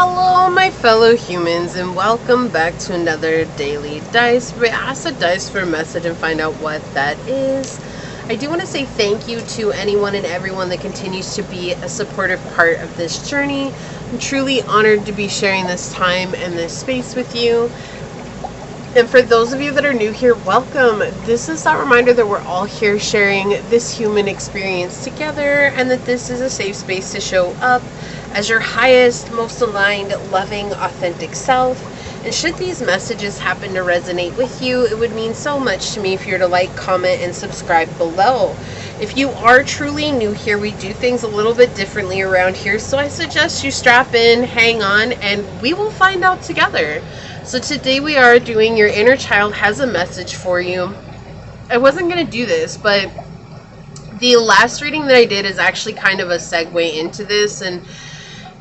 Hello, my fellow humans, and welcome back to another daily dice. We ask the dice for a message and find out what that is. I do want to say thank you to anyone and everyone that continues to be a supportive part of this journey. I'm truly honored to be sharing this time and this space with you. And for those of you that are new here, welcome. This is that reminder that we're all here sharing this human experience together, and that this is a safe space to show up as your highest, most aligned, loving, authentic self. And should these messages happen to resonate with you, it would mean so much to me if you're to like, comment, and subscribe below. If you are truly new here, we do things a little bit differently around here, so I suggest you strap in, hang on, and we will find out together. So today we are doing Your Inner Child Has a Message for You. I wasn't going to do this, but the last reading that I did is actually kind of a segue into this, and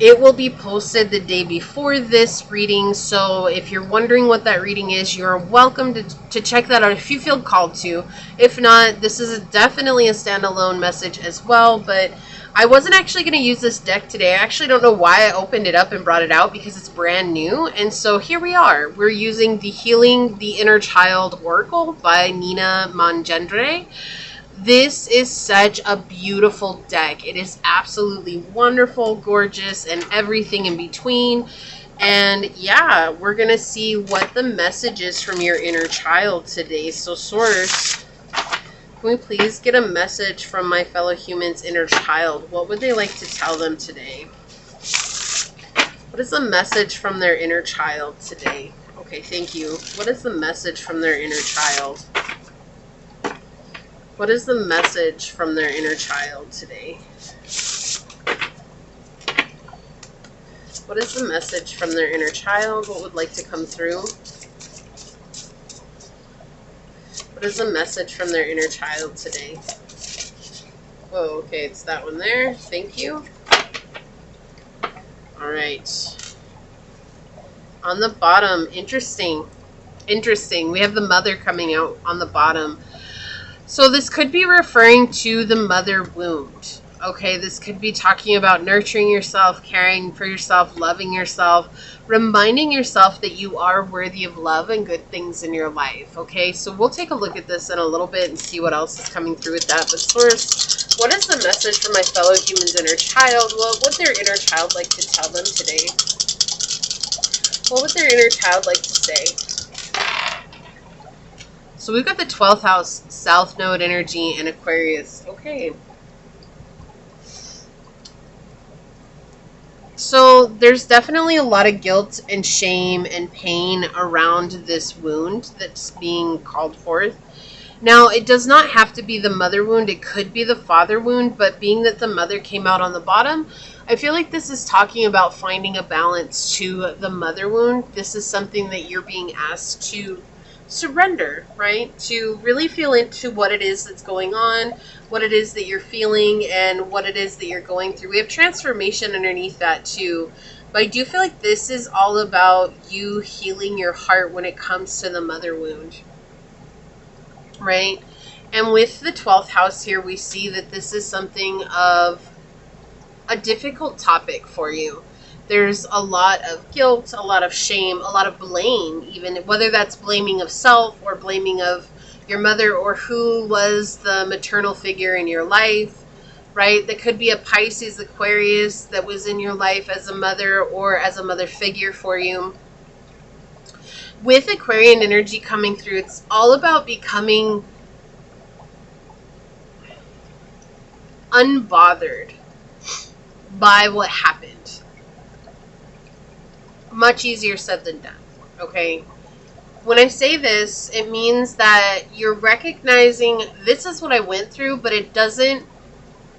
it will be posted the day before this reading. So if you're wondering what that reading is, you're welcome to check that out if you feel called to. If not, this is definitely a standalone message as well, but I wasn't actually going to use this deck today. I actually don't know why I opened it up and brought it out, because it's brand new. And so here we are. We're using the Healing the Inner Child Oracle by Nina Mangendre. This is such a beautiful deck. It is absolutely wonderful, gorgeous, and everything in between. And yeah, we're going to see what the message is from your inner child today. So Source, can we please get a message from my fellow humans' inner child? What would they like to tell them today? What is the message from their inner child today? Okay, thank you. What is the message from their inner child? What is the message from their inner child today? What is the message from their inner child? What would like to come through? What is the message from their inner child today? Whoa, okay, it's that one there. Thank you. All right. On the bottom, interesting. We have the mother coming out on the bottom. So this could be referring to the mother wound. Okay, this could be talking about nurturing yourself, caring for yourself, loving yourself, reminding yourself that you are worthy of love and good things in your life. Okay, so we'll take a look at this in a little bit and see what else is coming through with that. But Source, what is the message for my fellow humans' inner child? Well, what would their inner child like to tell them today? What would their inner child like to say? So we've got the 12th house, South Node energy, and Aquarius. Okay. So there's definitely a lot of guilt and shame and pain around this wound that's being called forth. Now, it does not have to be the mother wound. It could be the father wound, but being that the mother came out on the bottom, I feel like this is talking about finding a balance to the mother wound. This is something that you're being asked to surrender, right? To really feel into what it is that's going on, what it is that you're feeling, and what it is that you're going through. We have transformation underneath that too. But I do feel like this is all about you healing your heart when it comes to the mother wound, right? And with the 12th house here, we see that this is something of a difficult topic for you. There's a lot of guilt, a lot of shame, a lot of blame, even whether that's blaming of self or blaming of your mother or who was the maternal figure in your life, right? That could be a Pisces, Aquarius that was in your life as a mother or as a mother figure for you. With Aquarian energy coming through, it's all about becoming unbothered by what happened. Much easier said than done, okay? When I say this, it means that you're recognizing this is what I went through, but it doesn't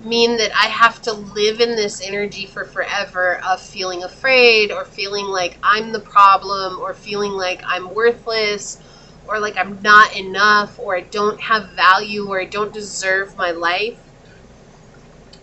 mean that I have to live in this energy for forever of feeling afraid or feeling like I'm the problem or feeling like I'm worthless or like I'm not enough or I don't have value or I don't deserve my life.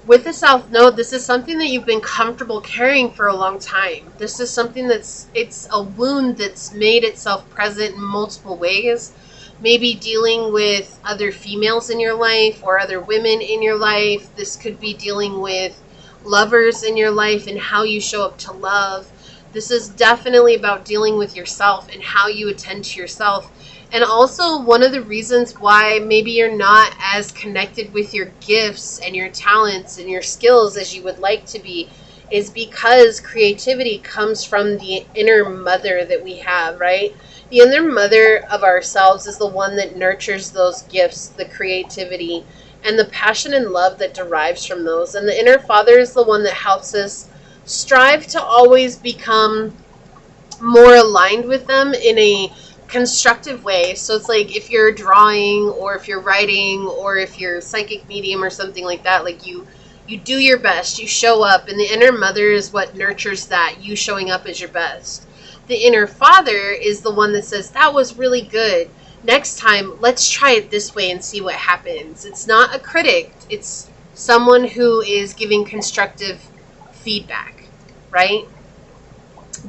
With the South Node, this is something that you've been comfortable carrying for a long time. This is something it's a wound that's made itself present in multiple ways. Maybe dealing with other females in your life or other women in your life. This could be dealing with lovers in your life and how you show up to love. This is definitely about dealing with yourself and how you attend to yourself. And also, one of the reasons why maybe you're not as connected with your gifts and your talents and your skills as you would like to be is because creativity comes from the inner mother that we have, right? The inner mother of ourselves is the one that nurtures those gifts, the creativity, and the passion and love that derives from those. And the inner father is the one that helps us strive to always become more aligned with them in a constructive way. So it's like if you're drawing or if you're writing or if you're psychic medium or something like that, like you do your best, you show up, and the inner mother is what nurtures that, you showing up as your best. The inner father is the one that says, that was really good. Next time, let's try it this way and see what happens. It's not a critic, it's someone who is giving constructive feedback, right?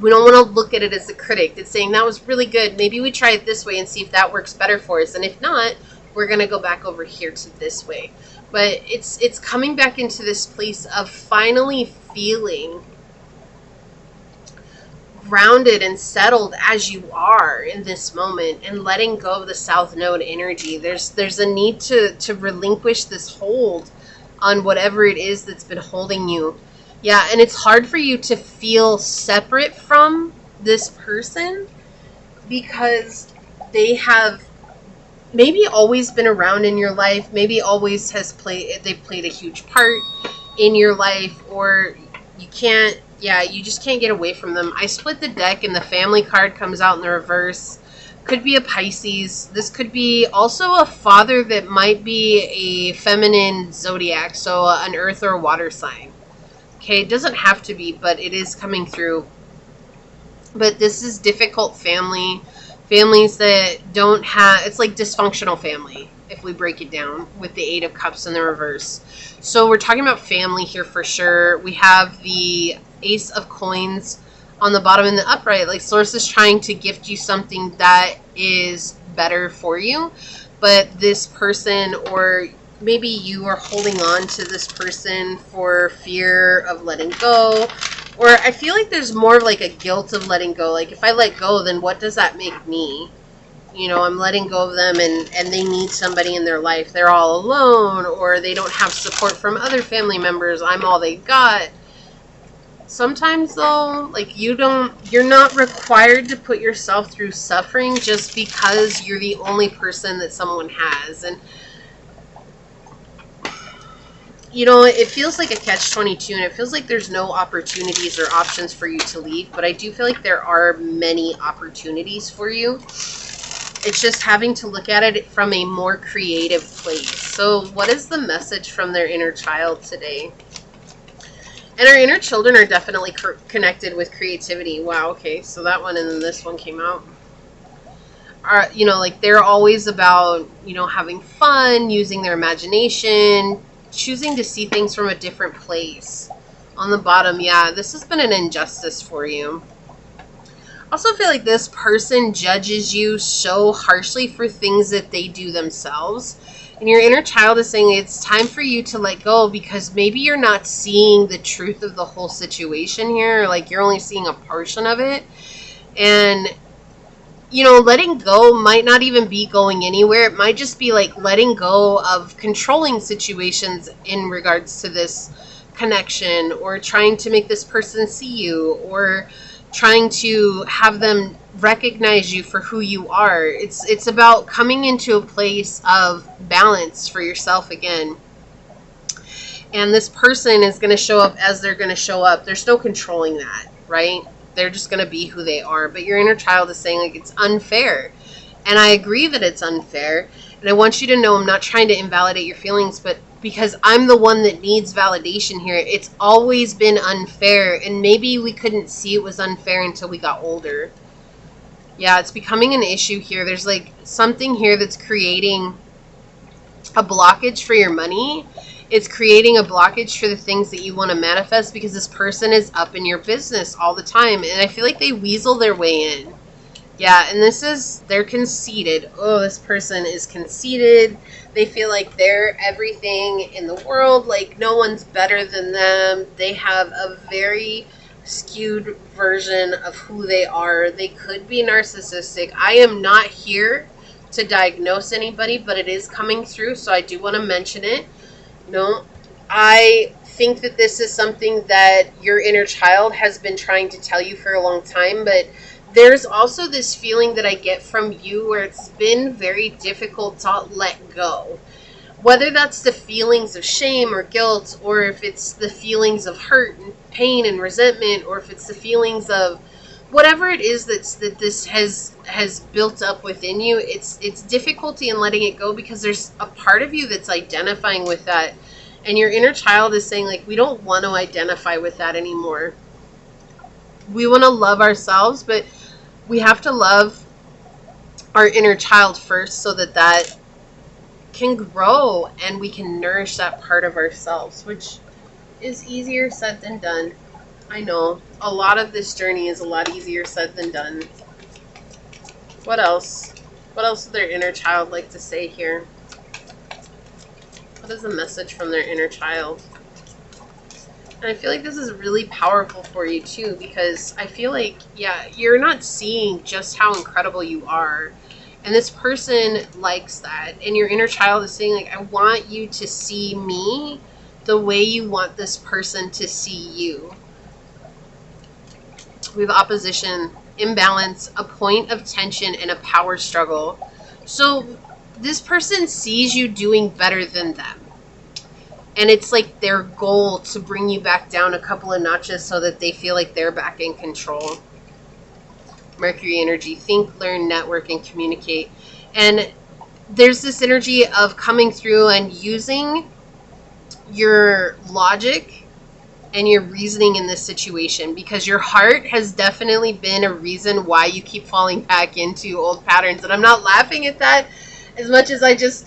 We don't want to look at it as a critic. It's saying that was really good. Maybe we try it this way and see if that works better for us. And if not, we're going to go back over here to this way. But it's coming back into this place of finally feeling grounded and settled as you are in this moment and letting go of the South Node energy. There's a need to relinquish this hold on whatever it is that's been holding you. Yeah, and it's hard for you to feel separate from this person because they have maybe always been around in your life, maybe always they've played a huge part in your life, or you just can't get away from them. I split the deck and the family card comes out in the reverse. Could be a Pisces. This could be also a father that might be a feminine zodiac, so an earth or a water sign. Okay, it doesn't have to be, but it is coming through. But this is difficult families that don't have, it's like dysfunctional family, if we break it down with the Eight of Cups in the reverse. So we're talking about family here for sure. We have the Ace of Coins on the bottom in the upright. Like Source is trying to gift you something that is better for you, but this person, or maybe you are holding on to this person for fear of letting go. Or I feel like there's more of like a guilt of letting go. Like if I let go, then what does that make me? You know, I'm letting go of them and they need somebody in their life. They're all alone, or they don't have support from other family members. I'm all they got. Sometimes though, like you're not required to put yourself through suffering just because you're the only person that someone has. And you know, it feels like a catch-22, and it feels like there's no opportunities or options for you to leave, but I do feel like there are many opportunities for you. It's just having to look at it from a more creative place. So what is the message from their inner child today? And our inner children are definitely connected with creativity. Wow, okay, so that one and then this one came out. You know, like they're always about, you know, having fun, using their imagination, choosing to see things from a different place. On the bottom, yeah, this has been an injustice for you. Also feel like this person judges you so harshly for things that they do themselves. And your inner child is saying it's time for you to let go because maybe you're not seeing the truth of the whole situation here. Like you're only seeing a portion of it. And you know, letting go might not even be going anywhere. It might just be like letting go of controlling situations in regards to this connection, or trying to make this person see you, or trying to have them recognize you for who you are. It's about coming into a place of balance for yourself again. And this person is going to show up as they're going to show up. There's no controlling that, right? They're just going to be who they are. But your inner child is saying like it's unfair. And I agree that it's unfair. And I want you to know I'm not trying to invalidate your feelings, but because I'm the one that needs validation here, it's always been unfair. And maybe we couldn't see it was unfair until we got older. Yeah, it's becoming an issue here. There's like something here that's creating a blockage for your money. It's creating a blockage for the things that you want to manifest because this person is up in your business all the time. And I feel like they weasel their way in. Yeah, and they're conceited. Oh, this person is conceited. They feel like they're everything in the world. Like no one's better than them. They have a very skewed version of who they are. They could be narcissistic. I am not here to diagnose anybody, but it is coming through, so I do want to mention it. No, I think that this is something that your inner child has been trying to tell you for a long time, but there's also this feeling that I get from you where it's been very difficult to let go. Whether that's the feelings of shame or guilt, or if it's the feelings of hurt and pain and resentment, or if it's the feelings of whatever it is that this has built up within you, it's difficulty in letting it go because there's a part of you that's identifying with that, and your inner child is saying, like, we don't want to identify with that anymore. We want to love ourselves, but we have to love our inner child first so that that can grow and we can nourish that part of ourselves, which is easier said than done. I know a lot of this journey is a lot easier said than done. What else? What else would their inner child like to say here? What is the message from their inner child? And I feel like this is really powerful for you too, because I feel like, yeah, you're not seeing just how incredible you are. And this person likes that. And your inner child is saying, like, I want you to see me the way you want this person to see you. We have opposition, imbalance, a point of tension, and a power struggle. So this person sees you doing better than them. And it's like their goal to bring you back down a couple of notches so that they feel like they're back in control. Mercury energy, think, learn, network, and communicate. And there's this energy of coming through and using your logic and your reasoning in this situation, because your heart has definitely been a reason why you keep falling back into old patterns. And I'm not laughing at that as much as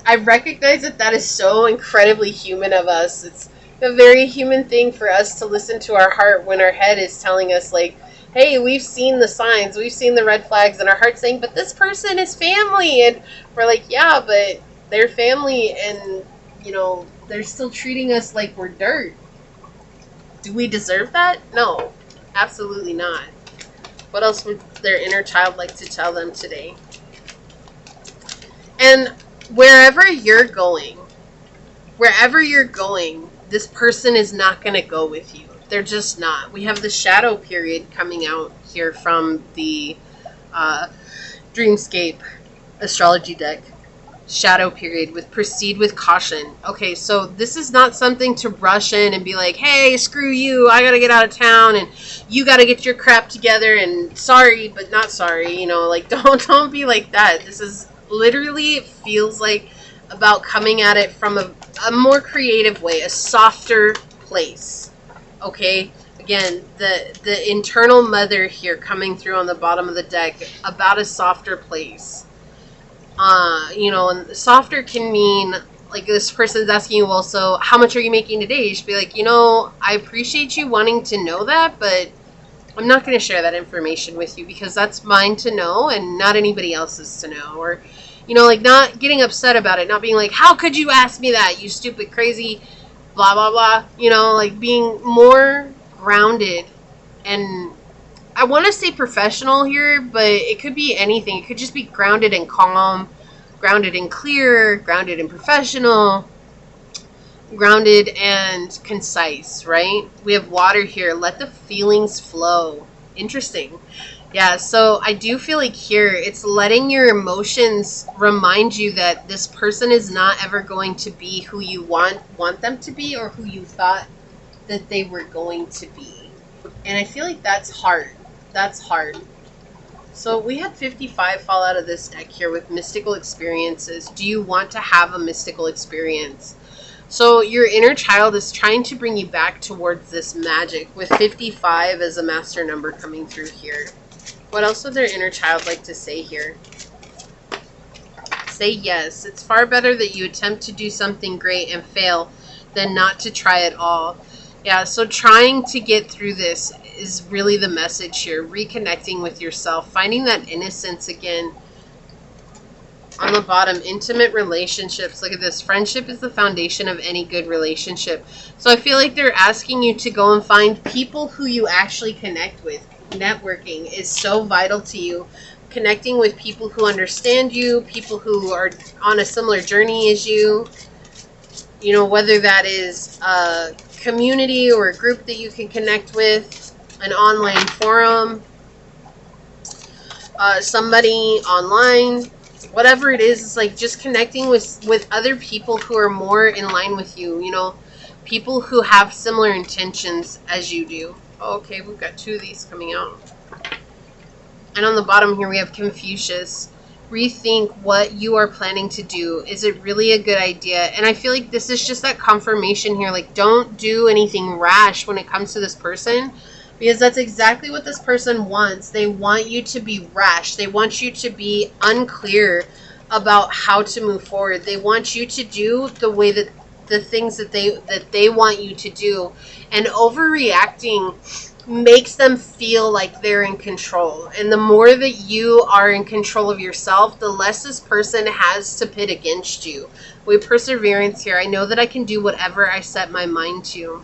I recognize that that is so incredibly human of us. It's a very human thing for us to listen to our heart when our head is telling us, like, hey, we've seen the signs, we've seen the red flags, and our heart's saying, but this person is family. And we're like, yeah, but they're family, and, you know, they're still treating us like we're dirt. Do we deserve that? No, absolutely not. What else would their inner child like to tell them today? And wherever you're going, this person is not going to go with you. They're just not. We have the shadow period coming out here from the Dreamscape astrology deck. Shadow period with proceed with caution. Okay, so this is not something to rush in and be like, hey, screw you, I gotta get out of town and you gotta get your crap together and sorry but not sorry, you know, like don't be like that. This is literally feels like about coming at it from a more creative way, a softer place. Okay, again, the internal mother here coming through on the bottom of the deck about a softer place. You know, and softer can mean, like, this person's asking you, well, so how much are you making today? You should be like, you know, I appreciate you wanting to know that, but I'm not going to share that information with you because that's mine to know and not anybody else's to know. Or, you know, like, not getting upset about it, not being like, how could you ask me that, you stupid, crazy, blah, blah, blah. You know, like, being more grounded and I want to say professional here, but it could be anything. It could just be grounded and calm, grounded and clear, grounded and professional, grounded and concise, right? We have water here. Let the feelings flow. Interesting. Yeah, so I do feel like here it's letting your emotions remind you that this person is not ever going to be who you want them to be or who you thought that they were going to be. And I feel like that's hard. That's hard. So we had 55 fall out of this deck here with mystical experiences. Do you want to have a mystical experience? So your inner child is trying to bring you back towards this magic with 55 as a master number coming through here. What else would their inner child like to say here? Say yes. It's far better that you attempt to do something great and fail than not to try at all. Yeah, so trying to get through this is really the message here. Reconnecting with yourself, finding that innocence again. On the bottom, intimate relationships. Look at this. Friendship is the foundation of any good relationship. So I feel like they're asking you to go and find people who you actually connect with. Networking is so vital to you. Connecting with people who understand you, people who are on a similar journey as you. You know, whether that is a community or a group that you can connect with, an online forum, somebody online, whatever it is. It's like just connecting with other people who are more in line with you, you know, people who have similar intentions as you do. Okay, we've got 2 of these coming out. And on the bottom here we have Confucius. Rethink what you are planning to do. Is it really a good idea? And I feel like this is just that confirmation here. Like, don't do anything rash when it comes to this person, because that's exactly what this person wants. They want you to be rash. They want you to be unclear about how to move forward. They want you to do the way that the things that they want you to do. And overreacting makes them feel like they're in control. And the more that you are in control of yourself, the less this person has to pit against you. With perseverance here, I know that I can do whatever I set my mind to.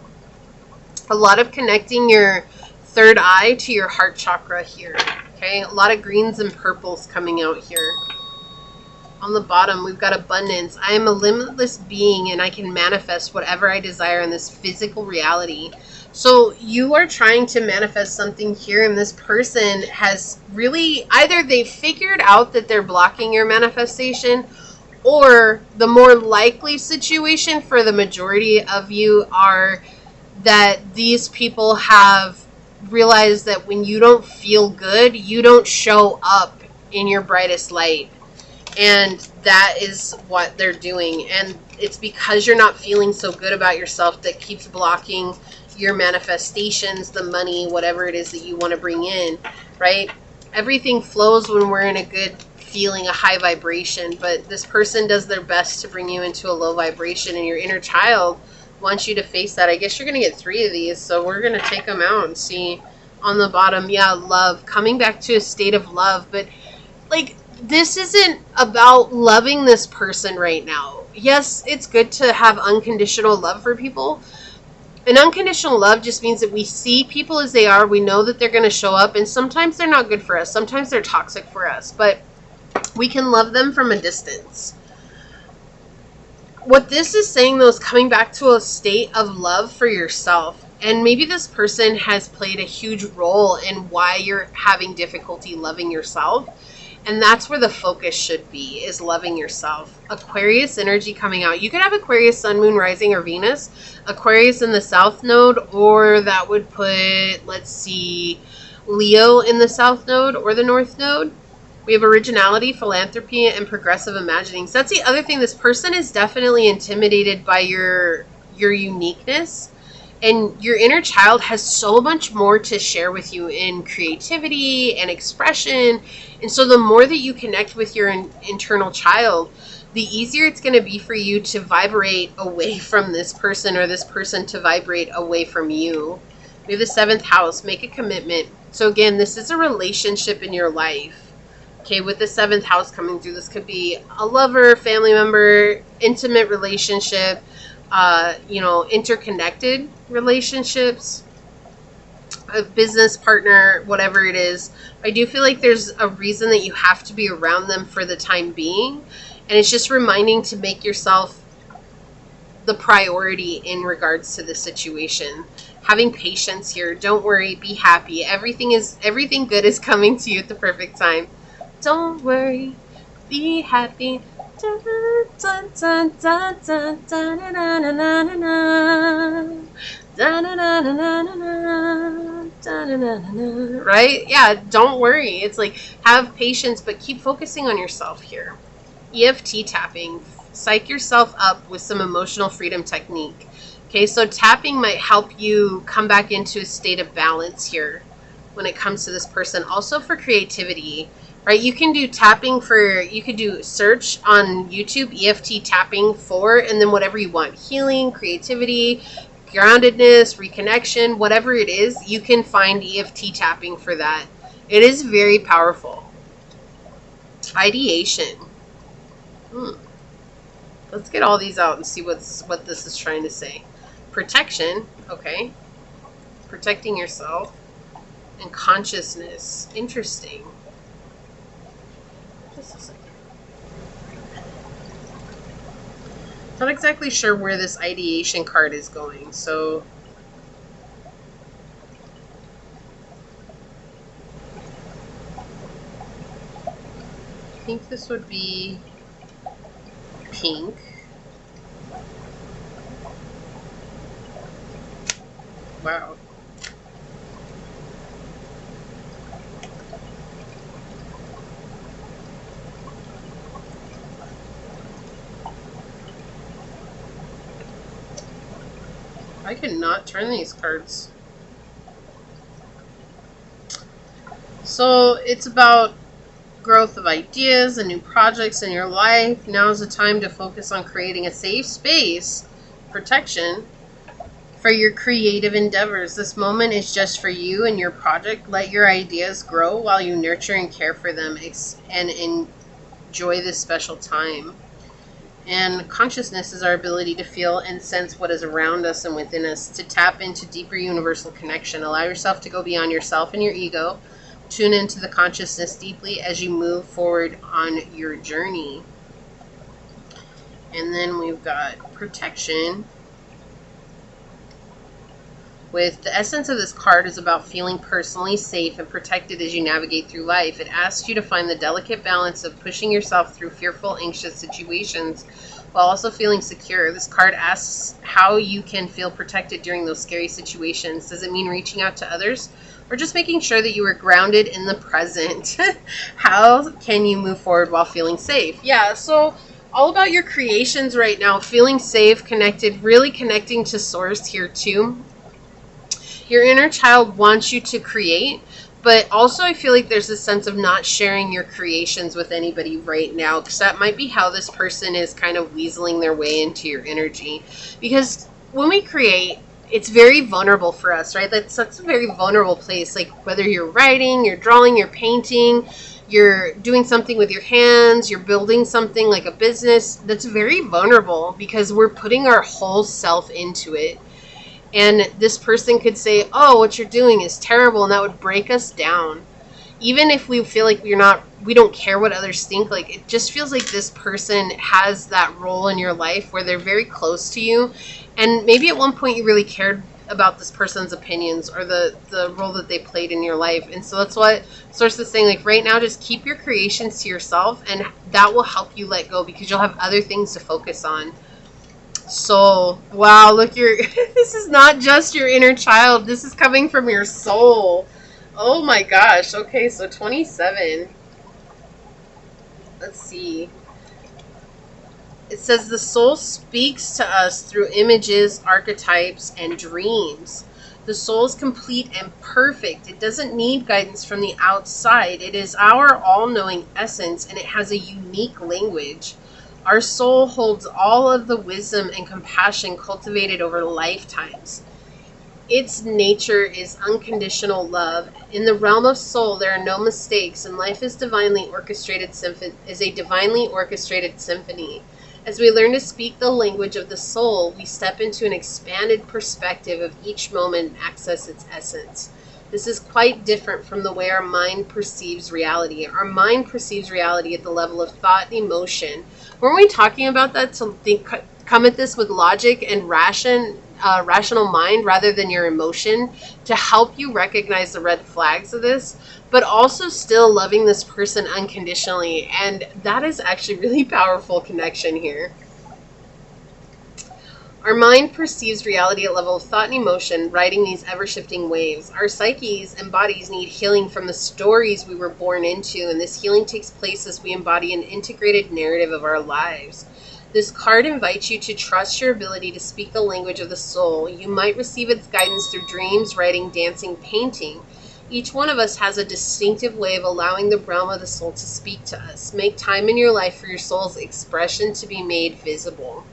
A lot of connecting your third eye to your heart chakra here. Okay, a lot of greens and purples coming out here. On the bottom, we've got abundance. I am a limitless being and I can manifest whatever I desire in this physical reality. So you are trying to manifest something here, and this person has really, either they figured out that they're blocking your manifestation, or the more likely situation for the majority of you are that these people have realized that when you don't feel good, you don't show up in your brightest light. And that is what they're doing. And it's because you're not feeling so good about yourself that keeps blocking your manifestations, the money, whatever it is that you want to bring in, right? Everything flows when we're in a good feeling, a high vibration. But this person does their best to bring you into a low vibration, and your inner child wants you to face that. I guess you're going to get 3 of these, so we're going to take them out and see. On the bottom, yeah, love. Coming back to a state of love. But, like, this isn't about loving this person right now. Yes, it's good to have unconditional love for people. And unconditional love just means that we see people as they are. We know that they're going to show up. And sometimes they're not good for us. Sometimes they're toxic for us. But we can love them from a distance. What this is saying, though, is coming back to a state of love for yourself. And maybe this person has played a huge role in why you're having difficulty loving yourself. And that's where the focus should be, is loving yourself. Aquarius energy coming out. You could have Aquarius, Sun, Moon, Rising, or Venus. Aquarius in the South Node, or that would put, let's see, Leo in the South Node or the North Node. We have originality, philanthropy, and progressive imagining. So that's the other thing. This person is definitely intimidated by your uniqueness. And your inner child has so much more to share with you in creativity and expression. And so the more that you connect with your internal child, the easier it's going to be for you to vibrate away from this person, or this person to vibrate away from you. We have the 7th house. Make a commitment. So again, this is a relationship in your life. Okay, with the 7th house coming through, this could be a lover, family member, intimate relationship, interconnected relationships, a business partner, whatever it is. I do feel like there's a reason that you have to be around them for the time being. And it's just reminding to make yourself the priority in regards to the situation. Having patience here. Don't worry. Be happy. Everything good is coming to you at the perfect time. Don't worry. Be happy. Right? Yeah, don't worry. It's like, have patience, but keep focusing on yourself here. EFT tapping. Psych yourself up with some emotional freedom technique. Okay, so tapping might help you come back into a state of balance here when it comes to this person. Also for creativity. Right, you can do tapping you could do search on YouTube, EFT tapping for, and then whatever you want. Healing, creativity, groundedness, reconnection, whatever it is, you can find EFT tapping for that. It is very powerful. Ideation. Hmm. Let's get all these out and see what this is trying to say. Protection, okay. Protecting yourself. And consciousness. Interesting. Just a second. Not exactly sure where this ideation card is going, so I think this would be pink. Wow. I cannot turn these cards. So it's about growth of ideas and new projects in your life. Now is the time to focus on creating a safe space, protection, for your creative endeavors. This moment is just for you and your project. Let your ideas grow while you nurture and care for them and enjoy this special time. And consciousness is our ability to feel and sense what is around us and within us, to tap into deeper universal connection. Allow yourself to go beyond yourself and your ego. Tune into the consciousness deeply as you move forward on your journey. And then we've got protection. With the essence of this card is about feeling personally safe and protected as you navigate through life. It asks you to find the delicate balance of pushing yourself through fearful, anxious situations while also feeling secure. This card asks how you can feel protected during those scary situations. Does it mean reaching out to others or just making sure that you are grounded in the present? How can you move forward while feeling safe? Yeah, so all about your creations right now, feeling safe, connected, really connecting to source here too. Your inner child wants you to create, but also I feel like there's a sense of not sharing your creations with anybody right now, because that might be how this person is kind of weaseling their way into your energy. Because when we create, it's very vulnerable for us, right? That's a very vulnerable place. Like whether you're writing, you're drawing, you're painting, you're doing something with your hands, you're building something like a business, that's very vulnerable because we're putting our whole self into it. And this person could say, oh, what you're doing is terrible, and that would break us down. Even if we feel like we don't care what others think, like it just feels like this person has that role in your life where they're very close to you. And maybe at one point you really cared about this person's opinions or the role that they played in your life. And so that's what Source is saying, like right now, just keep your creations to yourself, and that will help you let go because you'll have other things to focus on. Soul. Wow, look, this is not just your inner child. This is coming from your soul. Oh my gosh. Okay, so 27. Let's see. It says the soul speaks to us through images, archetypes, and dreams. The soul is complete and perfect. It doesn't need guidance from the outside. It is our all-knowing essence, and it has a unique language. Our soul holds all of the wisdom and compassion cultivated over lifetimes. Its nature is unconditional love. In the realm of soul, there are no mistakes, and life is a divinely orchestrated symphony. As we learn to speak the language of the soul, we step into an expanded perspective of each moment and access its essence. This is quite different from the way our mind perceives reality. Our mind perceives reality at the level of thought and emotion. Weren't we talking about that, to come at this with logic and rational mind rather than your emotion, to help you recognize the red flags of this, but also still loving this person unconditionally? And that is actually really powerful connection here. Our mind perceives reality at level of thought and emotion, riding these ever-shifting waves. Our psyches and bodies need healing from the stories we were born into, and this healing takes place as we embody an integrated narrative of our lives. This card invites you to trust your ability to speak the language of the soul. You might receive its guidance through dreams, writing, dancing, painting. Each one of us has a distinctive way of allowing the realm of the soul to speak to us. Make time in your life for your soul's expression to be made visible.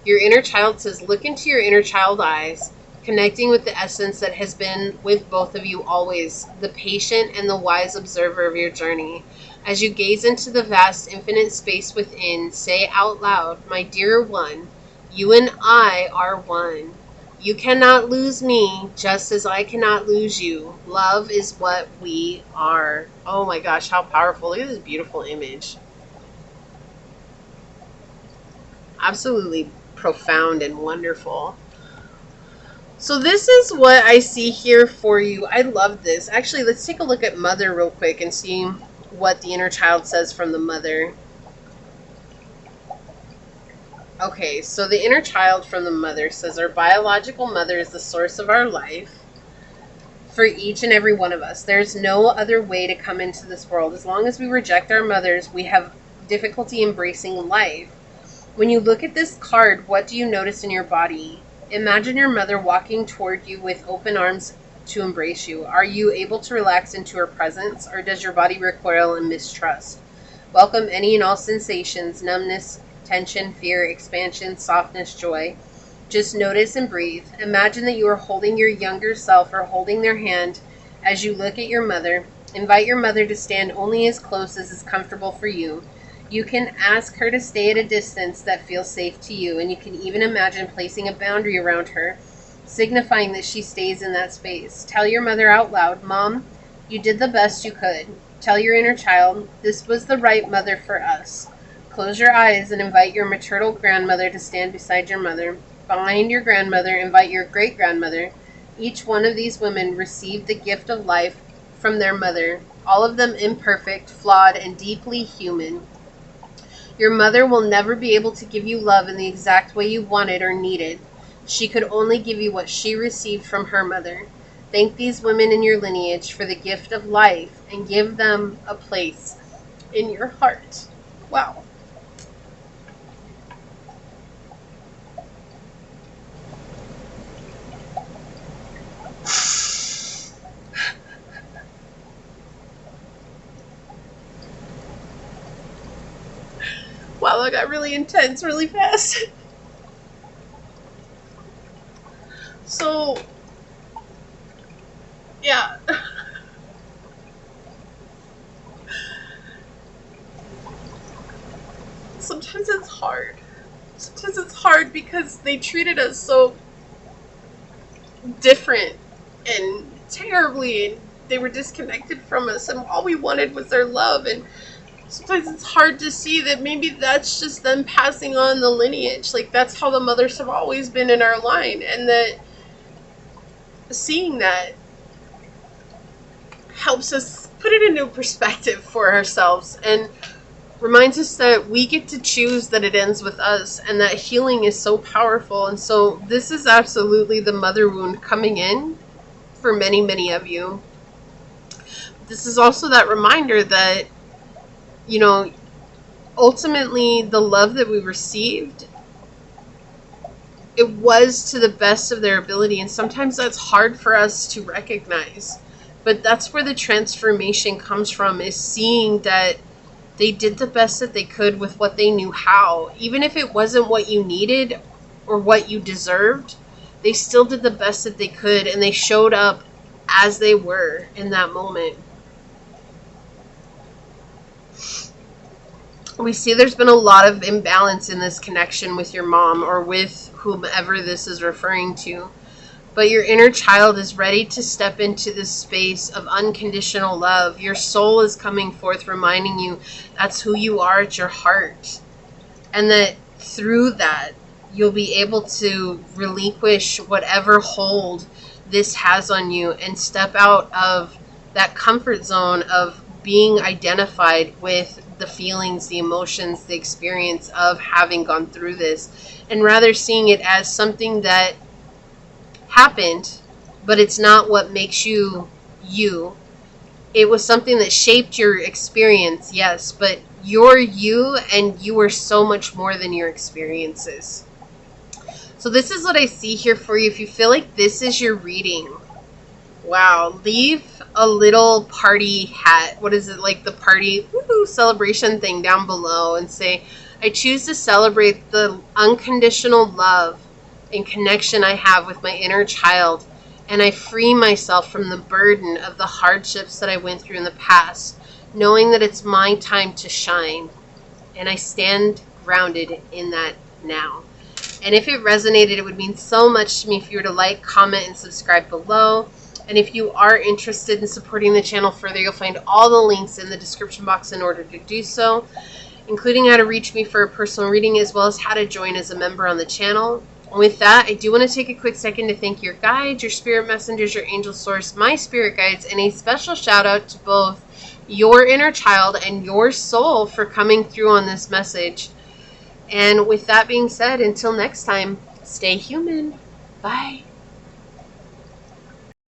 Your inner child says, look into your inner child eyes. connecting with the essence that has been with both of you always, the patient and the wise observer of your journey. As you gaze into the vast, infinite space within, say out loud, my dear one, you and I are one. You cannot lose me, just as I cannot lose you. Love is what we are. Oh my gosh, how powerful. Look at this beautiful image. Absolutely profound and wonderful. So this is what I see here for you. I love this. Actually, let's take a look at Mother real quick and see what the inner child says from the Mother. Okay, so the inner child from the Mother says our biological mother is the source of our life for each and every one of us. There's no other way to come into this world. As long as we reject our mothers, we have difficulty embracing life. When you look at this card, what do you notice in your body? Imagine your mother walking toward you with open arms to embrace you. Are you able to relax into her presence, or does your body recoil in mistrust? Welcome any and all sensations, numbness, tension, fear, expansion, softness, joy. Just notice and breathe. Imagine that you are holding your younger self or holding their hand as you look at your mother. Invite your mother to stand only as close as is comfortable for you. You can ask her to stay at a distance that feels safe to you, and you can even imagine placing a boundary around her, signifying that she stays in that space. Tell your mother out loud, Mom, you did the best you could. Tell your inner child, this was the right mother for us. Close your eyes and invite your maternal grandmother to stand beside your mother. Behind your grandmother, invite your great-grandmother. Each one of these women received the gift of life from their mother, all of them imperfect, flawed, and deeply human. Your mother will never be able to give you love in the exact way you wanted or needed. She could only give you what she received from her mother. Thank these women in your lineage for the gift of life and give them a place in your heart. Wow. Wow, that got really intense really fast. So, yeah. Sometimes it's hard. Sometimes it's hard because they treated us so different and terribly, and they were disconnected from us, and all we wanted was their love. And sometimes it's hard to see that maybe that's just them passing on the lineage. Like, that's how the mothers have always been in our line, and that seeing that helps us put it into perspective for ourselves and reminds us that we get to choose that it ends with us, and that healing is so powerful. And so this is absolutely the mother wound coming in for many, many of you. This is also that reminder that, you know, ultimately the love that we received, it was to the best of their ability, and sometimes that's hard for us to recognize. But that's where the transformation comes from, is seeing that they did the best that they could with what they knew how. Even if it wasn't what you needed or what you deserved, they still did the best that they could, and they showed up as they were in that moment. We see there's been a lot of imbalance in this connection with your mom, or with whomever this is referring to. But your inner child is ready to step into this space of unconditional love. Your soul is coming forth, reminding you that's who you are at your heart. And that through that, you'll be able to relinquish whatever hold this has on you and step out of that comfort zone of being identified with the feelings, the emotions, the experience of having gone through this, and rather seeing it as something that happened, but it's not what makes you you. It was something that shaped your experience, yes, but you're you, and you are so much more than your experiences. So this is what I see here for you. If you feel like this is your reading, wow, leave a little party hat. What is it, like the party celebration thing down below, and say, I choose to celebrate the unconditional love and connection I have with my inner child, and I free myself from the burden of the hardships that I went through in the past, knowing that it's my time to shine. And I stand grounded in that now. And if it resonated, it would mean so much to me if you were to like, comment, and subscribe below. And if you are interested in supporting the channel further, you'll find all the links in the description box in order to do so, including how to reach me for a personal reading, as well as how to join as a member on the channel. With that, I do want to take a quick second to thank your guides, your spirit messengers, your angel source, my spirit guides, and a special shout out to both your inner child and your soul for coming through on this message. And with that being said, until next time, stay human. Bye.